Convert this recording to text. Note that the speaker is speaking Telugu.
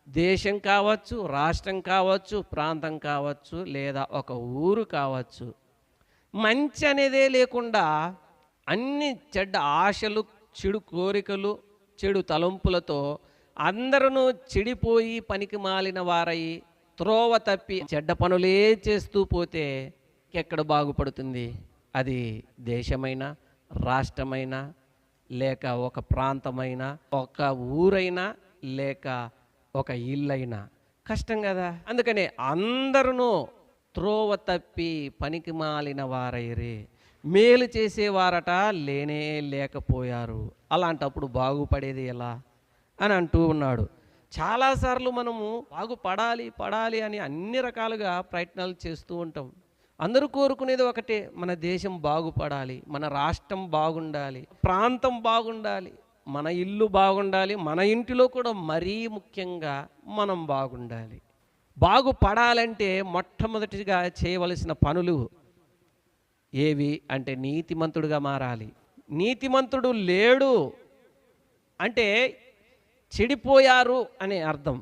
దేశం కావచ్చు, రాష్ట్రం కావచ్చు, ప్రాంతం కావచ్చు, లేదా ఒక ఊరు కావచ్చు. మంచి అనేదే లేకుండా అన్ని చెడ్డ ఆశలు, చెడు కోరికలు, చెడు తలంపులతో అందరూ చెడిపోయి పనికి మాలిన వారై త్రోవ తప్పి చెడ్డ పనులే చేస్తూ పోతే ఎక్కడ బాగుపడుతుంది? అది దేశమైనా, రాష్ట్రమైనా, లేక ఒక ప్రాంతమైనా, ఒక ఊరైనా, లేక ఒక ఇల్లైనా కష్టం కదా. అందుకనే అందరూ త్రోవ తప్పి పనికి మాలిన వారైరే, మేలు చేసేవారట లేనే లేకపోయారు. అలాంటప్పుడు బాగుపడేది ఎలా అని అంటూ ఉన్నాడు. చాలాసార్లు మనము పడాలి అని అన్ని రకాలుగా ప్రయత్నాలు చేస్తూ ఉంటాం. అందరూ కోరుకునేది ఒకటే, మన దేశం బాగుపడాలి, మన రాష్ట్రం బాగుండాలి, ప్రాంతం బాగుండాలి, మన ఇల్లు బాగుండాలి, మన ఇంటిలో కూడా మరీ ముఖ్యంగా మనం బాగుండాలి. బాగుపడాలంటే మొట్టమొదటిగా చేయవలసిన పనులు ఏవి అంటే నీతిమంతుడుగా మారాలి. నీతిమంతుడు లేడు అంటే చెడిపోయారు అనే అర్థం.